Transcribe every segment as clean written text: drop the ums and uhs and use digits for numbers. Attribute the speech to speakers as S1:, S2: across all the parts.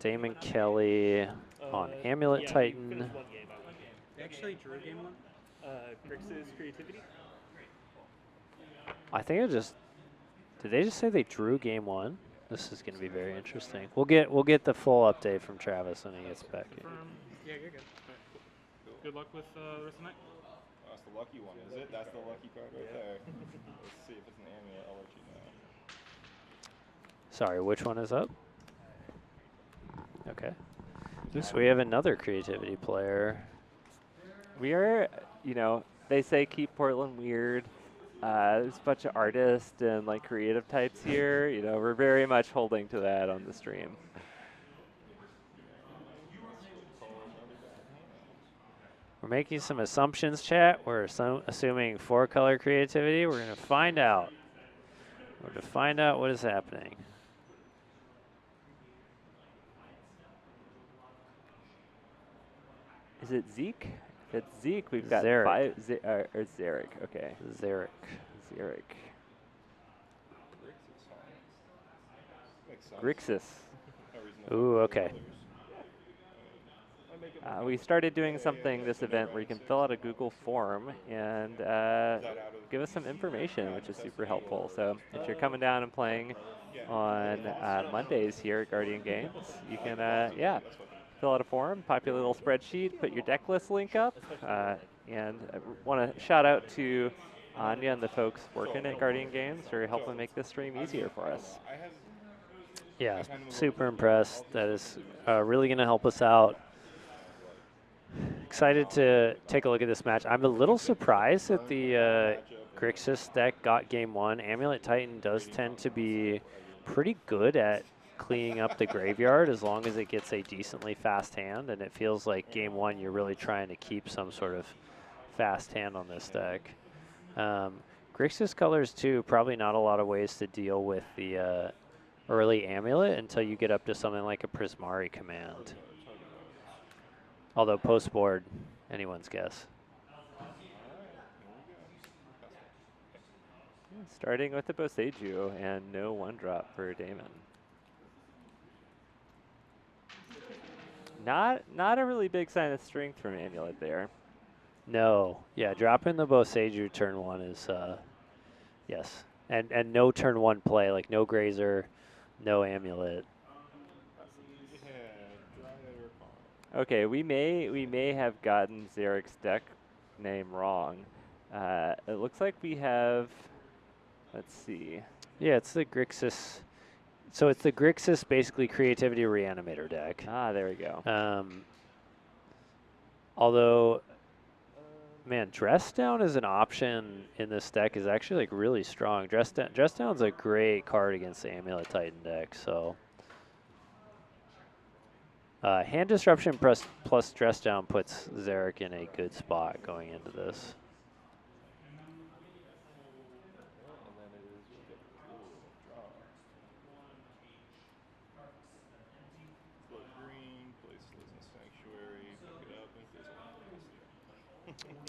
S1: Damon Kelly on Amulet Titan.
S2: Finished one game.
S3: They actually drew game one?
S2: Grix's creativity.
S1: I think it just, did they just say they drew game one? This is going to be very interesting. We'll get the full update from Travis when he gets back in.
S3: Yeah, you're good.
S2: Good luck with the rest of the night.
S4: That's the lucky one, is it? That's the lucky card right there. Let's see if it's an amulet. I'll let you know.
S1: Sorry, which one is up? Okay. So we have another creativity player.
S5: We are, you know, they say keep Portland weird. There's a bunch of artists and like creative types here. You know, we're very much holding to that on the stream.
S1: We're making some assumptions, chat. We're assuming 4-color creativity. We're going to find out. We're going to find out what is happening.
S5: Is it Zeke? If it's Zeke, we've got
S1: Zarek.
S5: 5, or Zarek, okay.
S1: Zarek.
S5: Zarek.
S4: Makes sense.
S5: Grixis.
S4: No reason to
S1: Ooh,
S4: find
S1: okay.
S4: others.
S5: We started doing something this event where you can fill out a Google form and give us some information, which is super helpful. So if you're coming down and playing on Mondays here at Guardian Games, you can, fill out a form, populate a little spreadsheet, put your deck list link up, and I want to shout out to Anya and the folks working at Guardian Games for helping make this stream easier for us.
S1: Yeah, super impressed. That is really going to help us out. Excited to take a look at this match. I'm a little surprised that the Grixis deck got game one. Amulet Titan does tend to be pretty good at cleaning up the graveyard as long as it gets a decently fast hand, and it feels like game one you're really trying to keep some sort of fast hand on this deck. Grixis colors too, probably not a lot of ways to deal with the early Amulet until you get up to something like a Prismari command. Although post-board, anyone's guess.
S5: Starting with the Boseiju and no 1-drop for Damon. Not a really big sign of strength from Amulet there.
S1: No, yeah, dropping the Boseiju turn one is, yes. And no turn one play, like no Grazer, no Amulet.
S5: Okay, we may have gotten Zarek's deck name wrong. It looks like we have, let's see.
S1: Yeah, it's the Grixis. So it's the Grixis basically creativity reanimator deck.
S5: Ah, there we go.
S1: Although, man, Dress Down as an option in this deck is actually like really strong. Dress Down's a great card against the Amulet Titan deck. So hand disruption plus Dress Down puts Zarek in a good spot going into this.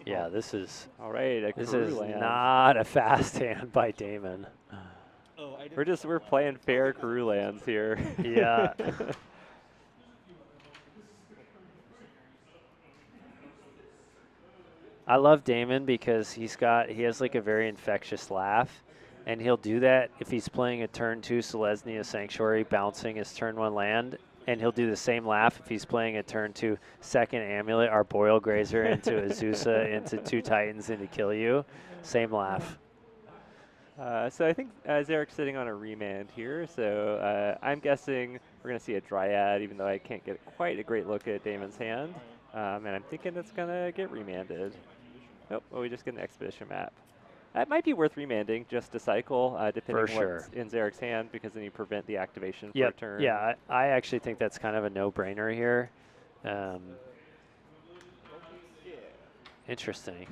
S1: Yeah, this is
S5: all right.
S1: This is not a fast hand by Damon.
S3: Oh,
S5: we're playing fair Karoo lands here.
S1: Yeah. I love Damon because he has like a very infectious laugh, and he'll do that if he's playing a turn 2 Selesnya Sanctuary, bouncing his turn 1 land, and he'll do the same laugh if he's playing a turn 2 second Amulet, Arboreal Grazer into Azusa, into 2 Titans, into kill you. Same laugh.
S5: So I think Zarek's sitting on a remand here, so I'm guessing we're going to see a Dryad, even though I can't get quite a great look at Damon's hand. And I'm thinking it's going to get remanded. Nope, well, we just get an Expedition map. That might be worth remanding just to cycle, depending on what's in Zarek's hand, because then you prevent the activation for a turn.
S1: Yeah, I actually think that's kind of a no-brainer here. Interesting.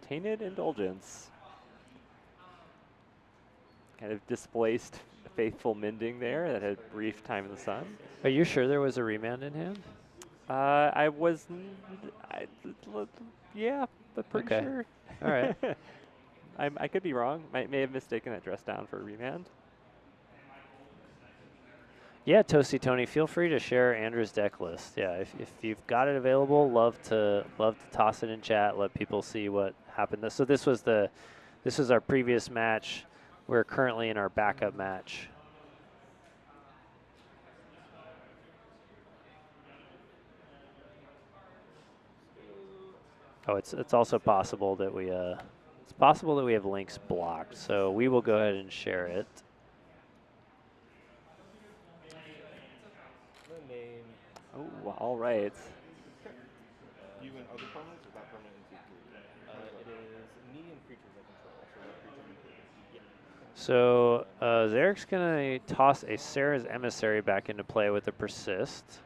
S5: Tainted Indulgence. Kind of displaced Faithful Mending there that had brief time in the sun.
S1: Are you sure there was a remand in hand?
S5: I was, yeah, but pretty sure.
S1: All right.
S5: I could be wrong. May have mistaken that Dress Down for a remand.
S1: Yeah, Toasty Tony, feel free to share Andrew's deck list. Yeah, if you've got it available, love to toss it in chat. Let people see what happened. So this was our previous match. We're currently in our backup match. Oh, it's also possible that we have links blocked. So we will go ahead and share it.
S5: Oh, all right.
S4: You and other permanents, or is that permanent in 2-3?
S3: It is me and creatures I control. So what creature you do?
S1: So Zarek's gonna toss a Sarah's Emissary back into play with a persist.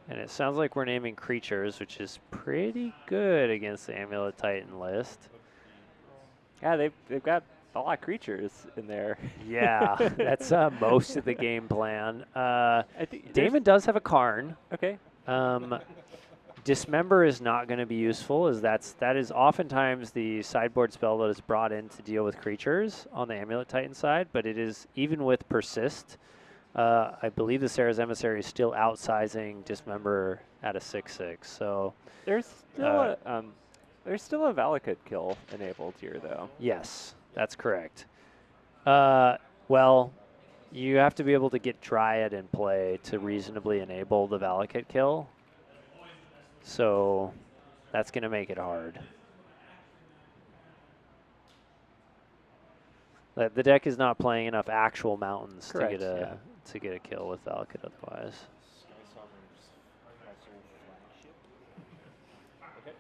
S1: And it sounds like we're naming creatures, which is pretty good against the Amulet Titan list.
S5: Yeah, they've got a lot of creatures in there.
S1: Yeah, that's most of the game plan.
S5: I think
S1: Damon does have a Karn.
S5: Okay.
S1: Dismember is not going to be useful, as that is oftentimes the sideboard spell that is brought in to deal with creatures on the Amulet Titan side, but it is, even with Persist, I believe the Sarah's Emissary is still outsizing Dismember at a 6/6. So
S5: there's still a Valakut kill enabled here, though.
S1: yes, that's correct. Well, you have to be able to get Dryad in play to reasonably enable the Valakut kill. So that's going to make it hard. The deck is not playing enough actual mountains
S5: Correct,
S1: to get a kill with Valakut otherwise.
S4: Sky Sovereign's flagship.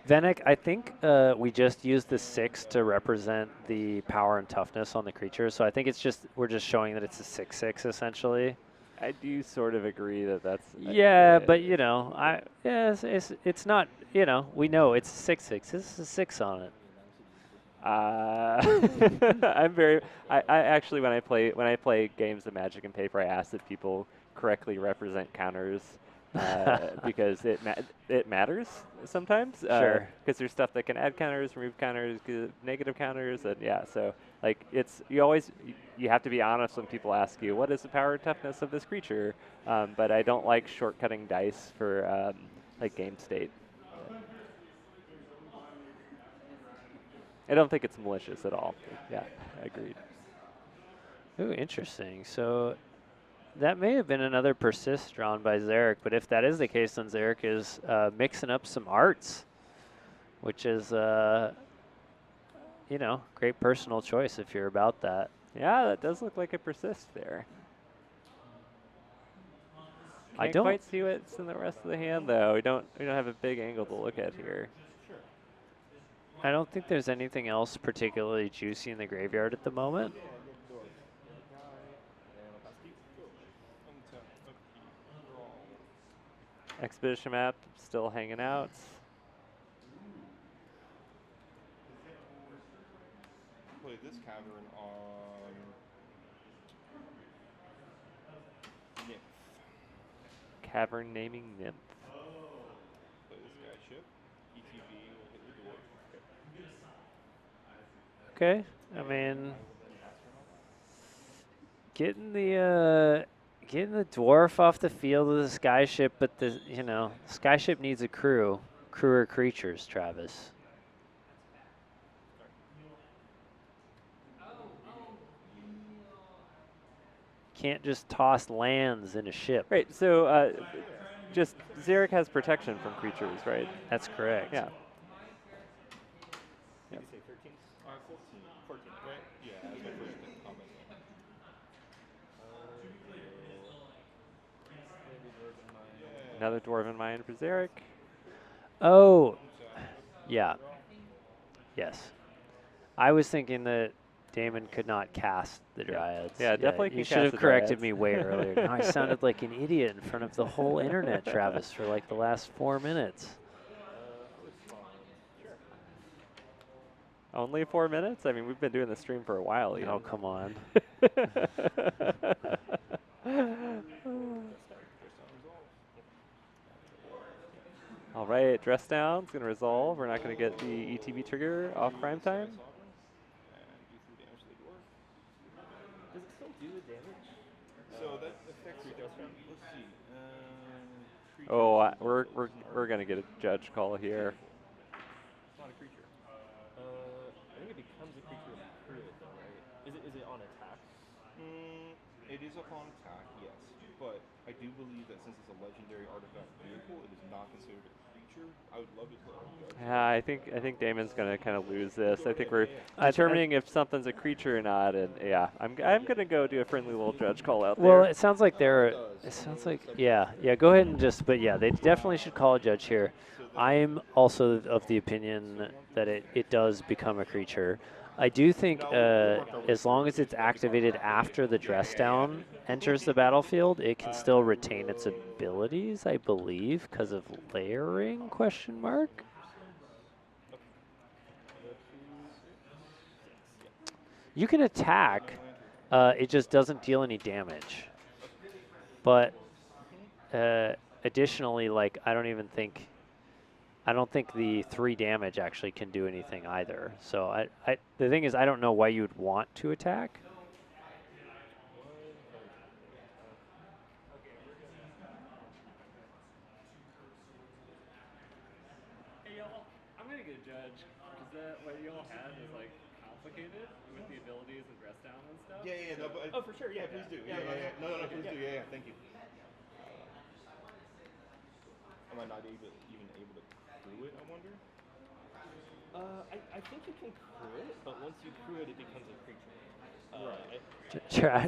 S1: Venek, I think we just used the 6 to represent the power and toughness on the creature, so I think we're just showing that it's a 6/6 essentially.
S5: I do sort of agree that that's.
S1: Yeah, but you know, it's not. You know, we know it's a 6/6. This is a 6 on it.
S5: I actually when I play games of Magic and paper, I ask that people correctly represent counters because it matters sometimes.
S1: Sure.
S5: Because there's stuff that can add counters, remove counters, negative counters, and yeah. So like you have to be honest when people ask you what is the power and toughness of this creature. But I don't like shortcutting dice for like game state. I don't think it's malicious at all. Yeah, agreed.
S1: Ooh, interesting. So that may have been another persist drawn by Zarek, but if that is the case, then Zarek is mixing up some arts, which is, you know, great personal choice if you're about that.
S5: Yeah, that does look like a persist there.
S1: I
S5: Can't
S1: don't
S5: quite see what's in the rest of the hand, though. We don't have a big angle to look at here.
S1: I don't think there's anything else particularly juicy in the graveyard at the moment.
S5: Expedition map still hanging out.
S4: Play this cavern on Nymph.
S5: Cavern naming Nymph.
S4: Play this guy ship. ETB will hit the dwarf.
S1: Okay, I mean, getting the dwarf off the field of the skyship, but the skyship needs a crew. Crew or creatures, Travis. Can't just toss lands in a ship.
S5: Right. So just Zarek has protection from creatures, right?
S1: That's correct.
S5: Yeah.
S3: Did you say 13?
S4: 14, right? Yeah, that's my first comment.
S5: Another Dwarven Mine for Zarek.
S1: Oh, yeah. Yes. I was thinking that Damon could not cast the Dryads.
S5: Yeah, definitely can
S1: You
S5: cast
S1: should have
S5: the
S1: corrected
S5: Dryads.
S1: me way earlier. Now I sounded like an idiot in front of the whole internet, Travis, for like the last 4 minutes.
S5: Only 4 minutes? I mean, we've been doing the stream for a while.
S1: Oh, come on.
S5: All right, dress down's gonna resolve. We're not gonna get the ETB trigger off prime time.
S3: Does it still do the damage?
S4: So that affects.
S3: Creatures.
S4: Let's see.
S5: Oh,
S4: Creatures
S5: we're gonna get a judge call here.
S3: It's not a creature. I think it becomes a creature with crit, though, right? Is it on attack?
S4: It is upon attack, yes. But I do believe that since it's a legendary artifact vehicle, it is not considered a creature. I would love it to judge.
S5: Yeah, I think Damon's gonna kind of lose this. I think we're
S1: I-
S5: determining if something's a creature or not, and yeah, I'm gonna go do a friendly little judge call out
S1: Well,
S5: there.
S1: it sounds like they're. It sounds like yeah. Go ahead and just. But yeah, they definitely should call a judge here. I'm also of the opinion that it does become a creature. I do think as long as it's activated after the dress down enters the battlefield, it can still retain its abilities, I believe, because of layering, question mark? You can attack, it just doesn't deal any damage. But additionally, like, I don't think the 3 damage actually can do anything either. So the thing is, I don't know why you would want to attack.
S5: Hey y'all, I'm gonna get a judge because what y'all had is like complicated with the abilities and dress down and stuff.
S4: No, but
S3: Oh, for sure, yeah.
S4: please do.
S3: Yeah,
S4: No, please do. Thank you. Am I not even able to crew it? I wonder.
S3: I think you can crew it, but once you crew it, it becomes a creature.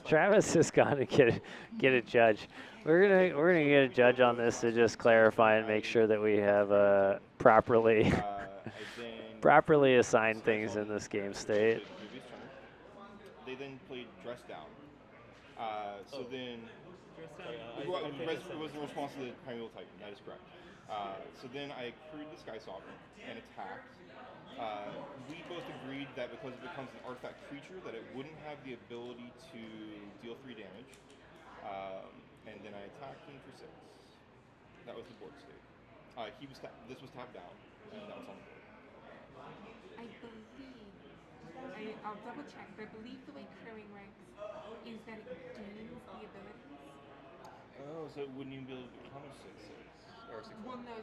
S1: Travis is gonna get a judge. We're gonna get a judge on this to just clarify and make sure that we have properly properly assigned things in this game state.
S4: They then played dress down. Then it was the response to the Primeval Titan. That is correct. So then I crewed the Sky Sovereign and attacked. We both agreed that because it becomes an artifact creature, that it wouldn't have the ability to deal 3 damage. And then I attacked him for 6. That was the board state. This was tapped down, and that was on the board.
S6: I'll double check, but I believe the way crewing works is that it gains the abilities.
S4: Oh, so it wouldn't even be able to become a 6/6 or 6.
S6: Well, no.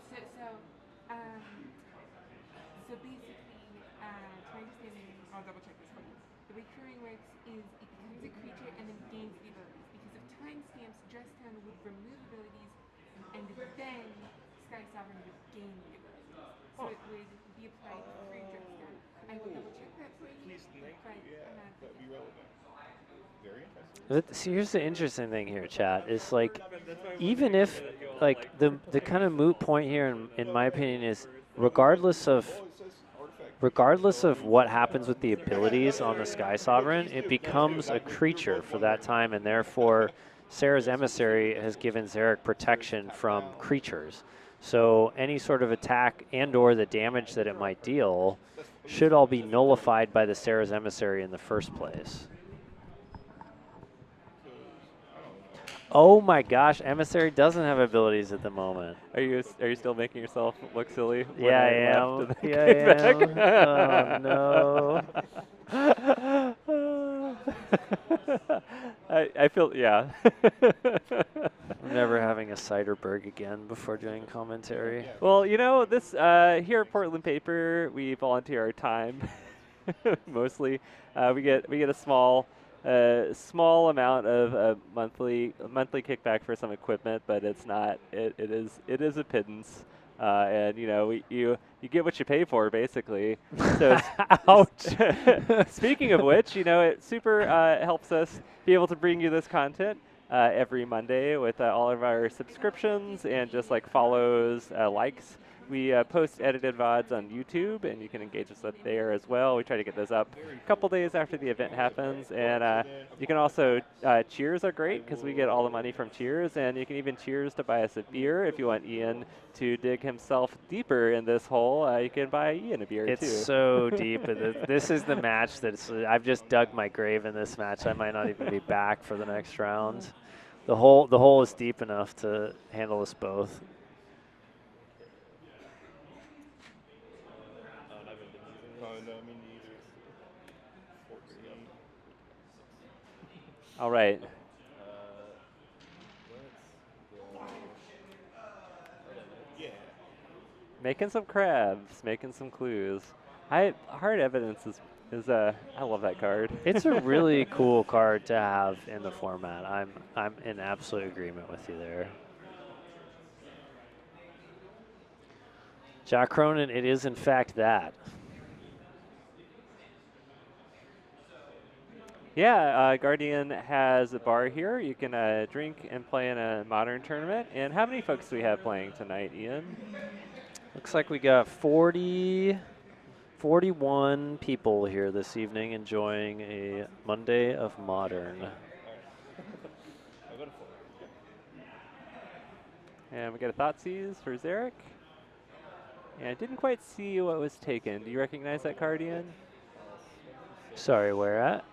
S6: So basically, to my understanding, I'll double check this for you. The way crewing works is it becomes a creature and then gains the abilities. Because of timestamps, Dress Down would remove abilities, and then Sky Sovereign would gain the abilities. So it would be applied through Dress Down. I will double check that for you.
S4: Please, thank you. Yeah, that'd be relevant. Very interesting.
S1: See, here's the interesting thing here, chat. Is like, even if like the kind of moot point here, in my opinion, is regardless of what happens with the abilities on the Sky Sovereign, it becomes a creature for that time, and therefore Sarah's Emissary has given Zarek protection from creatures. So any sort of attack and or the damage that it might deal should all be nullified by the Sarah's Emissary in the first place. Oh my gosh, Emissary doesn't have abilities at the moment.
S5: Are you still making yourself look silly? When
S1: Yeah, I am. Oh
S5: no. I feel, yeah.
S1: I'm never having a Ciderberg again before doing commentary.
S5: Well, you know, this here at Portland Paper, we volunteer our time mostly. We get a small amount of monthly kickback for some equipment, but it's not. It is a pittance, and you know you get what you pay for basically. So
S1: ouch.
S5: Speaking of which, you know it super helps us be able to bring you this content every Monday with all of our subscriptions and just like follows, likes. We post edited VODs on YouTube, and you can engage us up there as well. We try to get those up a couple days after the event happens. And you can also, cheers are great because we get all the money from cheers. And you can even cheers to buy us a beer. If you want Ian to dig himself deeper in this hole, you can buy Ian a beer too.
S1: It's so deep. This is the match I've just dug my grave in this match. I might not even be back for the next round. The hole is deep enough to handle us both.
S5: All right.
S4: Yeah.
S5: Making some crabs, making some clues. Hard evidence is I love that card.
S1: It's a really cool card to have in the format. I'm in absolute agreement with you there. Jack Cronin, it is in fact that.
S5: Yeah, Guardian has a bar here. You can drink and play in a modern tournament. And how many folks do we have playing tonight, Ian?
S1: Looks like we got 41 people here this evening enjoying a Monday of Modern.
S3: I'll go to 4.
S5: And we got a Thoughtseize for Zarek. And I didn't quite see what was taken. Do you recognize that card, Ian?
S1: Sorry, where at?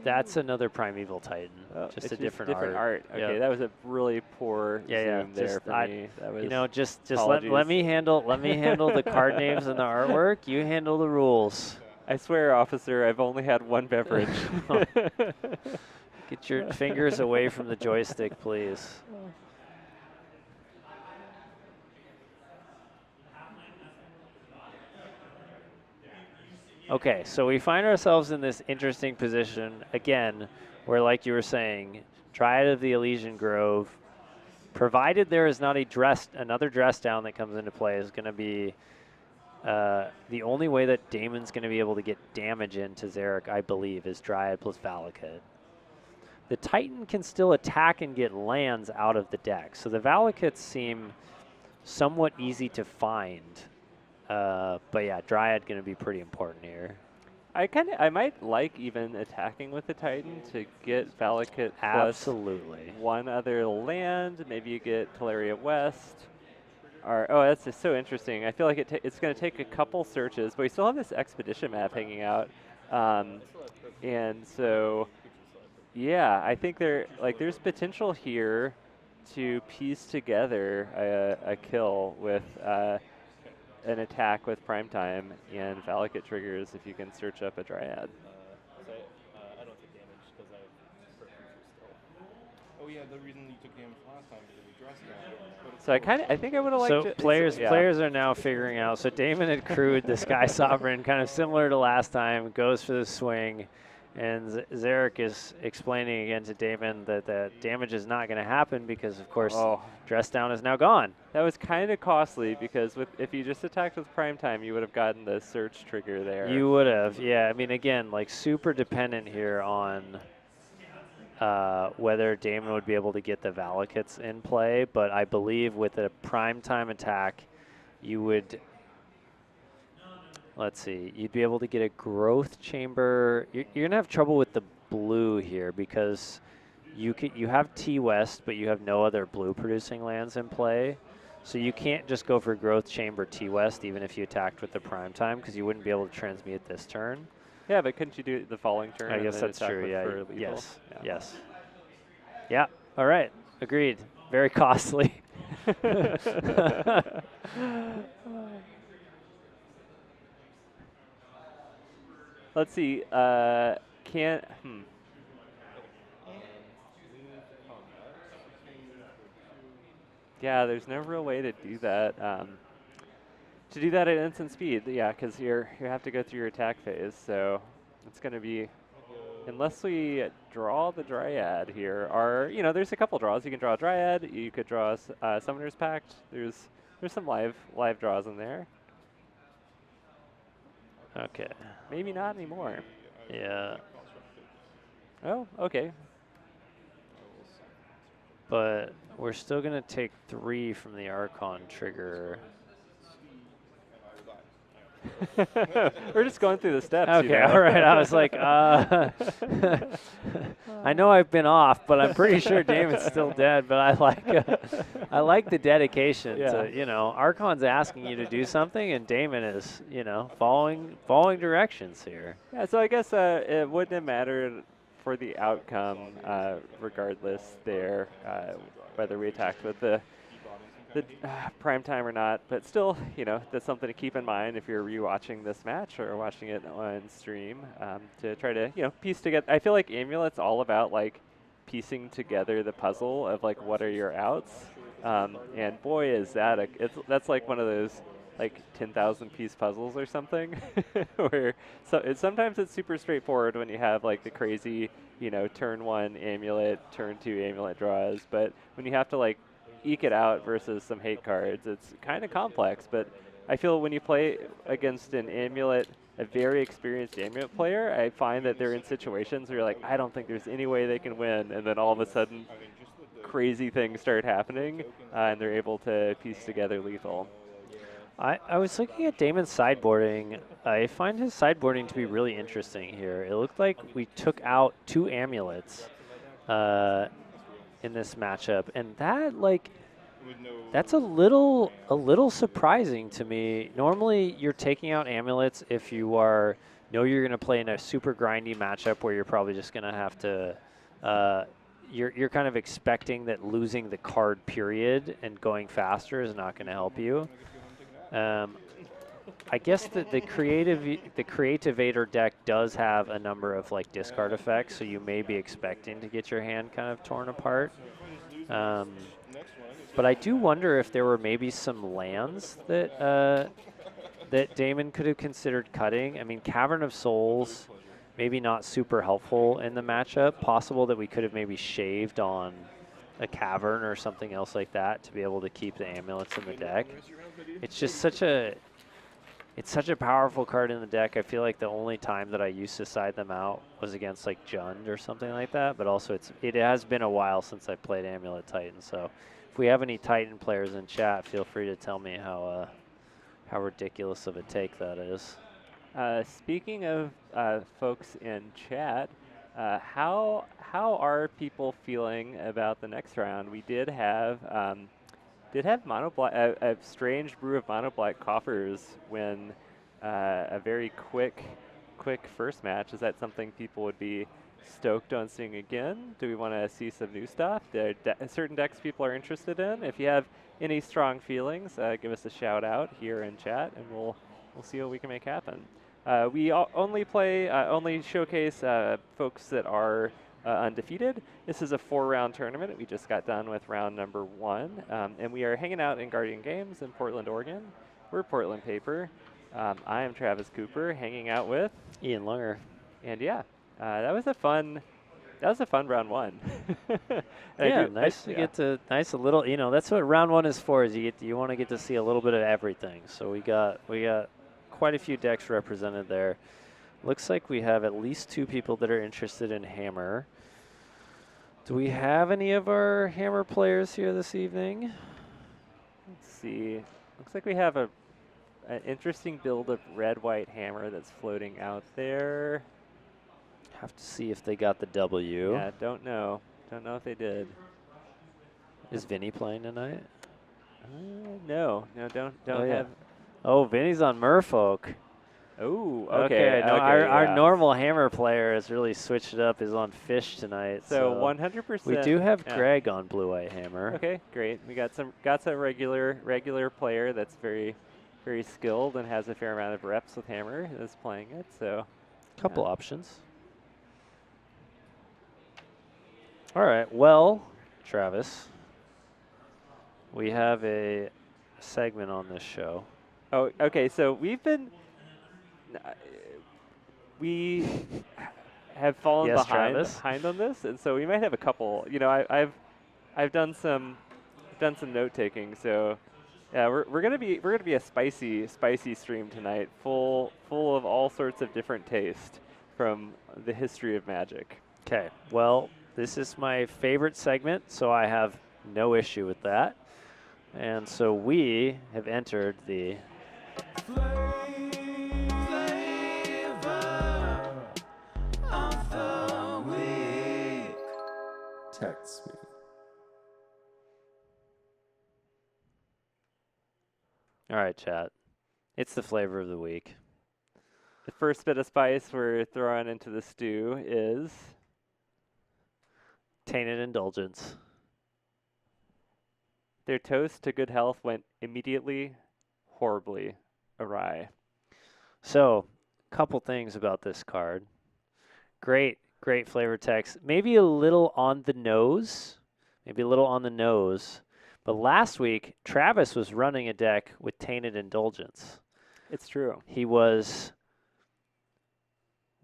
S1: That's another Primeval Titan.
S5: Oh,
S1: just
S5: it's
S1: a different
S5: art. Okay,
S1: Yep.
S5: that was a really poor zoom there
S1: just
S5: for me. That was,
S1: you know, just
S5: apologies.
S1: let me handle the card names and the artwork. You handle the rules.
S5: I swear, officer, I've only had one beverage.
S1: Get your fingers away from the joystick, please. Okay, so we find ourselves in this interesting position again, where, like you were saying, Dryad of the Elysian Grove, provided there is not another dress down that comes into play, is going to be the only way that Damon's going to be able to get damage into Zarek, I believe, is Dryad plus Valakut. The Titan can still attack and get lands out of the deck, so the Valakuts seem somewhat easy to find. But yeah, Dryad going to be pretty important here.
S5: I might like even attacking with the Titan to get Valakut plus
S1: Absolutely.
S5: one other land. Maybe you get Teleria West. Or, oh, that's just so interesting. I feel like it's going to take a couple searches, but we still have this expedition map hanging out. And so, yeah, I think there's potential here to piece together a kill with an attack with Primetime and Valakut triggers if you can search up a Dryad.
S3: So I don't take damage because I prefer still.
S4: Oh yeah, the reason you took damage last time is we dressed down.
S5: So I think I would have liked
S1: So
S5: it.
S1: players are now figuring out. So Damon had crewed the Sky Sovereign, kind of similar to last time, goes for the swing, and Zarek is explaining again to Damon that the damage is not going to happen because, of course, Dress Down is now gone.
S5: That was kind of costly because if you just attacked with Primetime, you would have gotten the search trigger there.
S1: You would have, yeah. I mean, again, like super dependent here on whether Damon would be able to get the Valakuts in play, but I believe with a Primetime attack, you would, let's see, you'd be able to get a growth chamber. You're going to have trouble with the blue here because you have T-West, but you have no other blue producing lands in play. So you can't just go for growth chamber T-West even if you attacked with the Primetime because you wouldn't be able to transmute this turn.
S5: Yeah, but couldn't you do it the following turn?
S1: I
S5: and
S1: guess
S5: then
S1: that's
S5: attack
S1: true,
S5: with
S1: yeah.
S5: for lethal?
S1: Yes,
S5: Yeah.
S1: yes. Yeah, all right, agreed. Very costly.
S5: Let's see, Yeah, there's no real way to do that. To do that at instant speed, yeah, because you have to go through your attack phase, so it's going to be, unless we draw the Dryad here, or, there's a couple draws. You can draw a Dryad, you could draw a Summoner's Pact. There's some live draws in there.
S1: Okay.
S5: Maybe not anymore.
S1: Yeah.
S5: Oh, okay.
S1: But we're still going to take 3 from the Archon trigger.
S5: We're just going through the steps.
S1: Okay, all right. I was like, I know I've been off, but I'm pretty sure Damon's still dead. But I like the dedication to, Archon's asking you to do something, and Damon is, following directions here.
S5: Yeah, so I guess it wouldn't have mattered for the outcome, regardless there, whether we attacked with the Primetime or not, but still, that's something to keep in mind if you're rewatching this match or watching it on stream, to try to, piece together. I feel like Amulet's all about, like, piecing together the puzzle of like what are your outs. And boy, is that that's like one of those like 10,000 piece puzzles or something, where sometimes it's super straightforward when you have like the crazy, turn 1 amulet, turn 2 amulet draws, but when you have to like eke it out versus some hate cards, it's kind of complex. But I feel when you play against a very experienced amulet player, I find that they're in situations where you're like, I don't think there's any way they can win, and then all of a sudden crazy things start happening, and they're able to piece together lethal.
S1: I was looking at Damon's sideboarding. I find his sideboarding to be really interesting here. It looked like we took out 2 amulets in this matchup, and that's a little surprising to me. Normally, you're taking out amulets if you know you're going to play in a super grindy matchup where you're probably just going to have to. You're kind of expecting that losing the card period and going faster is not going to help you. I guess that the Creativator deck does have a number of like discard effects, so you may be expecting to get your hand kind of torn apart. But I do wonder if there were maybe some lands that that Damon could have considered cutting. I mean, Cavern of Souls, maybe not super helpful in the matchup. Possible that we could have maybe shaved on a Cavern or something else like that to be able to keep the amulets in the deck. It's just such a powerful card in the deck. I feel like the only time that I used to side them out was against like Jund or something like that. But also it has been a while since I played Amulet Titan. So if we have any Titan players in chat, feel free to tell me how ridiculous of a take that is.
S5: Speaking of folks in chat, how are people feeling about the next round? We did have mono black, a strange brew of mono black coffers win a very quick first match. Is that something people would be stoked on seeing again? Do we want to see some new stuff? Certain decks people are interested in? If you have any strong feelings, give us a shout out here in chat, and we'll see what we can make happen. We only showcase folks that are undefeated. This is a 4-round tournament. We just got done with round number 1, and we are hanging out in Guardian Games in Portland, Oregon. We're Portland Paper. I am Travis Cooper, hanging out with
S1: Ian Lunger.
S5: And yeah, that was a fun round 1.
S1: Yeah, nice to get to a little. That's what round 1 is for. Is you want to get to see a little bit of everything. So we got quite a few decks represented there. Looks like we have at least 2 people that are interested in Hammer. Do we have any of our Hammer players here this evening?
S5: Let's see. Looks like we have an interesting build of red-white Hammer that's floating out there.
S1: Have to see if they got the W.
S5: Yeah, don't know. Don't know if they did.
S1: Is Vinny playing tonight?
S5: No, don't have.
S1: Yeah. Oh, Vinny's on Merfolk.
S5: Oh, okay.
S1: Our normal Hammer player has really switched it up. Is on Fish tonight.
S5: So 100%.
S1: We do have Greg on Blue-White Hammer.
S5: Okay, great. We got some regular player that's very, very skilled and has a fair amount of reps with Hammer that's playing it. So
S1: couple options. All right. Well, Travis, we have a segment on this show.
S5: Oh, okay. So we have fallen behind on this, and so we might have a couple. I've done some note taking. So yeah, we're gonna be a spicy stream tonight, full of all sorts of different taste from the history of Magic.
S1: Okay. Well, this is my favorite segment, so I have no issue with that. And so we have entered the
S7: Text me.
S1: All right, chat. It's the flavor of the week.
S5: The first bit of spice we're throwing into the stew is
S1: Tainted Indulgence.
S5: Their toast to good health went immediately, horribly awry.
S1: So, couple things about this card. Great Great flavor text. Maybe a little on the nose. Maybe a little on the nose. But last week, Travis was running a deck with Tainted Indulgence.
S5: It's true.
S1: He was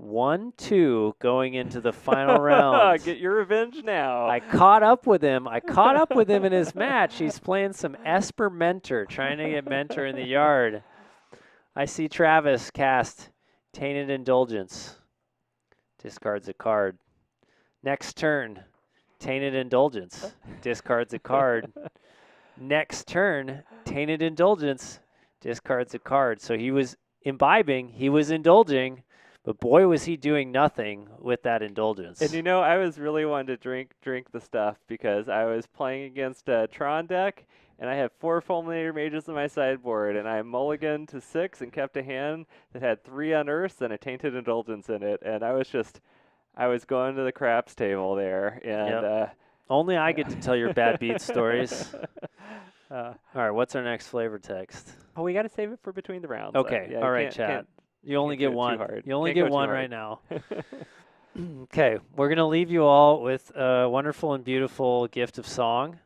S1: 1-2 going into the final round.
S5: Get your revenge now.
S1: I caught up with him. I caught up with him in his match. He's playing some Esper Mentor, trying to get Mentor in the yard. I see Travis cast Tainted Indulgence. Discards a card. Next turn, Tainted Indulgence. Discards a card. Next turn, Tainted Indulgence. Discards a card. So he was imbibing. He was indulging. But boy, was he doing nothing with that indulgence.
S5: And you know, I was really wanting to drink the stuff because I was playing against a Tron deck, and I had 4 Fulminator Mages in my sideboard, and I mulliganed to 6 and kept a hand that had 3 Unearths and a Tainted Indulgence in it, and I was going to the craps table there, and
S1: only I get to tell your bad beat stories. All right, what's our next flavor text?
S5: Oh, we got to save it for between the rounds.
S1: Okay,
S5: Yeah,
S1: all right, Chad. You only get one. You only get one right now. Okay, we're going to leave you all with a wonderful and beautiful gift of song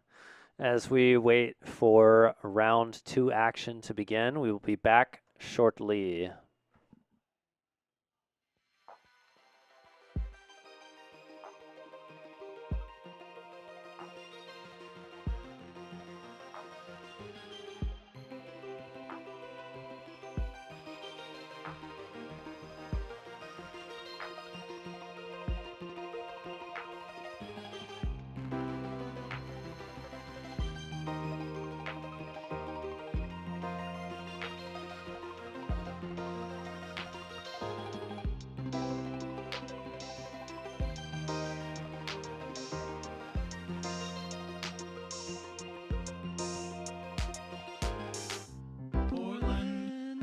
S1: as we wait for round 2 action to begin. We will be back shortly.